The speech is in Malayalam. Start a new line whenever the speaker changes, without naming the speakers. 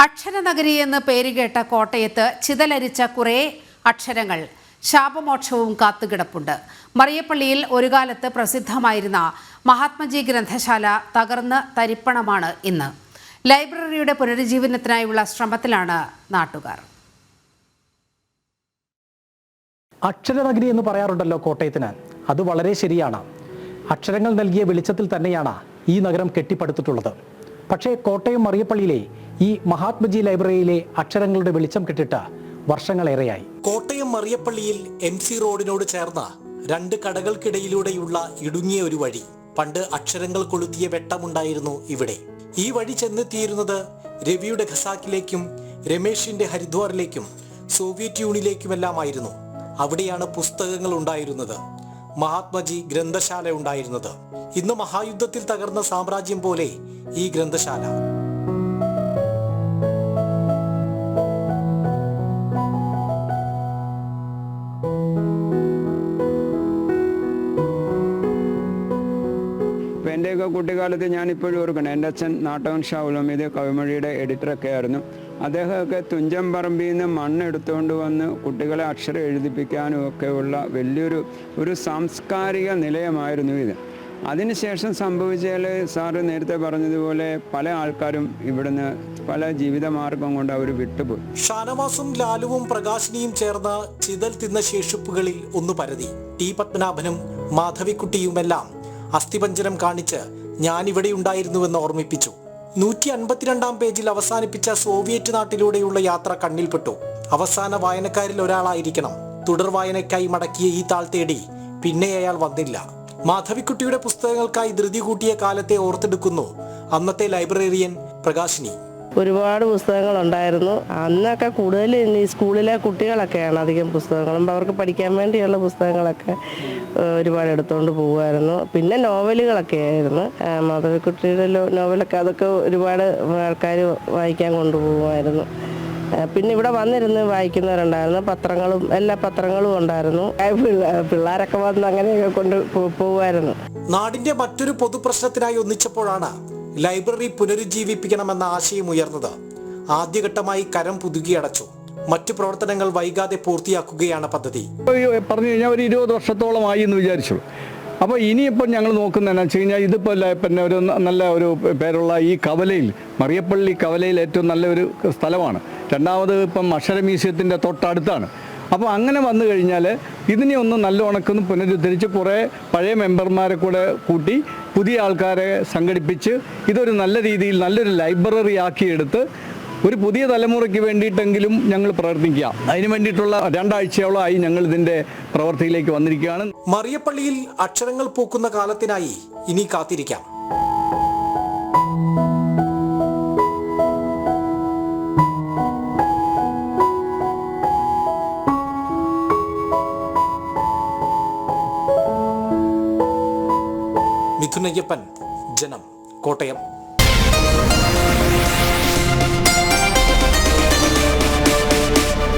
അക്ഷരനഗരി എന്ന് പേരുകേട്ട കോട്ടയത്ത് ചിതലരിച്ച കുറേ അക്ഷരങ്ങൾ ശാപമോക്ഷവും കാത്തുകിടപ്പുണ്ട്. മറിയപ്പള്ളിയിൽ ഒരു കാലത്ത് പ്രസിദ്ധമായിരുന്ന മഹാത്മജി ഗ്രന്ഥശാല തകർന്ന് തരിപ്പണമാണ് ഇന്ന്. ലൈബ്രറിയുടെ പുനരുജ്ജീവനത്തിനായുള്ള ശ്രമത്തിലാണ് നാട്ടുകാർ.
അക്ഷരനഗരി എന്ന് പറയാറുണ്ടല്ലോ കോട്ടയത്തിന്. അത് വളരെ ശരിയാണ്. അക്ഷരങ്ങൾ നൽകിയ വെളിച്ചത്തിൽ തന്നെയാണ് ഈ നഗരം കെട്ടിപ്പടുത്തിട്ടുള്ളത്. പക്ഷേ കോട്ടയം മറിയപ്പള്ളിയിലെ ഈ മഹാത്മജി ലൈബ്രറിയിലെ അക്ഷരങ്ങളുടെ വെളിച്ചം കെട്ടിട്ട് വർഷങ്ങളേറെയായി.
കോട്ടയം മറിയപ്പള്ളിയിൽ MC റോഡിനോട് ചേർന്ന രണ്ട് കടകൾക്കിടയിലൂടെയുള്ള ഇടുങ്ങിയ ഒരു വഴി. പണ്ട് അക്ഷരങ്ങൾ കൊളുത്തിയ വെട്ടമുണ്ടായിരുന്നു ഇവിടെ. ഈ വഴി ചെന്നെത്തിയിരുന്നത് രവിയുടെ ഖസാക്കിലേക്കും രമേഷിന്റെ ഹരിദ്വാറിലേക്കും സോവിയറ്റ് യൂണിയനിലേക്കുമെല്ലാമായിരുന്നു. അവിടെയാണ് പുസ്തകങ്ങൾ ഉണ്ടായിരുന്നത്. മഹാത്മജി ഗ്രന്ഥശാല ഉണ്ടായിരുന്നത്. ഇന്ന് മഹായുദ്ധത്തിൽ തകർന്ന സാമ്രാജ്യം പോലെ ഈ ഗ്രന്ഥശാല.
എൻ്റെയൊക്കെ കുട്ടിക്കാലത്ത് ഞാനിപ്പോഴും ഓർക്കണം. എൻ്റെ അച്ഛൻ നാട്ടകൻ ഷാ ഉലമീദ് കവിമൊഴിയുടെ എഡിറ്ററൊക്കെ ആയിരുന്നു. അദ്ദേഹമൊക്കെ തുഞ്ചൻ പറമ്പിൽ നിന്ന് മണ്ണെടുത്തുകൊണ്ട് വന്ന് കുട്ടികളെ അക്ഷരം എഴുതിപ്പിക്കാനും ഒക്കെയുള്ള വലിയൊരു സാംസ്കാരിക നിലയമായിരുന്നു ഇത്. അതിനുശേഷം സംഭവിച്ചാൽ സാറ് നേരത്തെ പറഞ്ഞതുപോലെ പല ആൾക്കാരും ഇവിടുന്ന് പല ജീവിതമാർഗം കൊണ്ട് അവർ വിട്ടുപോയി.
ഷാനവാസും ലാലുവും പ്രകാശിനിയും ചേർന്ന ചിതൽ തിന്ന ശേഷിപ്പുകളിൽ ഒന്ന് പരതി. ടി പത്മനാഭനും മാധവിക്കുട്ടിയുമെല്ലാം അസ്ഥിപഞ്ജരം കാണിച്ച് ഞാനിവിടെ ഉണ്ടായിരുന്നുവെന്ന് ഓർമ്മിപ്പിച്ചു. 152-ാം പേജിൽ അവസാനിപ്പിച്ച സോവിയറ്റ് നാട്ടിലൂടെയുള്ള യാത്ര കണ്ണിൽപ്പെട്ടു. അവസാന വായനക്കാരിൽ ഒരാളായിരിക്കണം. തുടർ വായനയ്ക്കായി മടക്കിയ ഈ താൾ തേടി പിന്നെ അയാൾ വന്നില്ല. മാധവിക്കുട്ടിയുടെ പുസ്തകങ്ങൾക്കായി ധൃതി കൂട്ടിയ കാലത്തെ ഓർത്തെടുക്കുന്നു അന്നത്തെ ലൈബ്രറിയൻ പ്രകാശിനി.
ഒരുപാട് പുസ്തകങ്ങൾ ഉണ്ടായിരുന്നു. അന്നൊക്കെ കൂടുതൽ ഈ സ്കൂളിലെ കുട്ടികളൊക്കെയാണ് അധികം പുസ്തകങ്ങളും അവർക്ക് പഠിക്കാൻ വേണ്ടിയുള്ള പുസ്തകങ്ങളൊക്കെ ഒരുപാട് എടുത്തുകൊണ്ട് പോകുമായിരുന്നു. പിന്നെ നോവലുകളൊക്കെ ആയിരുന്നു. മാധവിക്കുട്ടിയുടെ നോവലൊക്കെ അതൊക്കെ ഒരുപാട് ആൾക്കാർ വായിക്കാൻ കൊണ്ടുപോകുമായിരുന്നു. പിന്നെ ഇവിടെ വന്നിരുന്ന് വായിക്കുന്നവരുണ്ടായിരുന്നു. പത്രങ്ങളും എല്ലാ പത്രങ്ങളും ഉണ്ടായിരുന്നു. പിള്ളേരൊക്കെ വന്ന് അങ്ങനെയൊക്കെ കൊണ്ട് പോകുമായിരുന്നു.
നാടിന്റെ മറ്റൊരു പൊതുപ്രശ്നത്തിനായി ഒന്നിച്ചപ്പോഴാണ് ലൈബ്രറി പുനരുജ്ജീവിപ്പിക്കണമെന്ന ആശയം ഉയർന്നത്. ആദ്യഘട്ടമായി കരം പുതുക്കിയടച്ചു. മറ്റു പ്രവർത്തനങ്ങൾ വൈകാതെ പൂർത്തിയാക്കുകയാണ് പദ്ധതി.
പറഞ്ഞു കഴിഞ്ഞാൽ ഒരു 20 വർഷത്തോളമായി എന്ന് വിചാരിച്ചു. അപ്പോൾ ഇനിയിപ്പോൾ ഞങ്ങൾ നോക്കുന്നതെന്ന് വെച്ച് കഴിഞ്ഞാൽ ഇതിപ്പോൾ പിന്നെ ഒരു നല്ല ഒരു പേരുള്ള ഈ കവലയിൽ, മറിയപ്പള്ളി കവലയിൽ ഏറ്റവും നല്ലൊരു സ്ഥലമാണ്. രണ്ടാമത് ഇപ്പം അക്ഷര മ്യൂസിയത്തിൻ്റെ തൊട്ടടുത്താണ്. അപ്പോൾ അങ്ങനെ വന്നു കഴിഞ്ഞാൽ ഇതിനെ ഒന്ന് നല്ല ഉണക്കൊന്ന് പുനരുദ്ധരിച്ച് കുറേ പഴയ മെമ്പർമാരെ കൂടെ കൂട്ടി പുതിയ ആൾക്കാരെ സംഘടിപ്പിച്ച് ഇതൊരു നല്ല രീതിയിൽ നല്ലൊരു ലൈബ്രറി ആക്കിയെടുത്ത് ഒരു പുതിയ തലമുറയ്ക്ക് വേണ്ടിയിട്ടെങ്കിലും ഞങ്ങൾ പ്രവർത്തിക്കുക. അതിന് വേണ്ടിയിട്ടുള്ള 2 ആഴ്ചയോളമായി ഞങ്ങൾ ഇതിൻ്റെ പ്രവൃത്തിയിലേക്ക് വന്നിരിക്കുകയാണ്.
മറിയപ്പള്ളിയിൽ അക്ഷരങ്ങൾ പൂക്കുന്ന കാലത്തിനായി ഇനി കാത്തിരിക്കാം. മിഥുനയ്യപ്പൻ, ജനം, കോട്ടയം.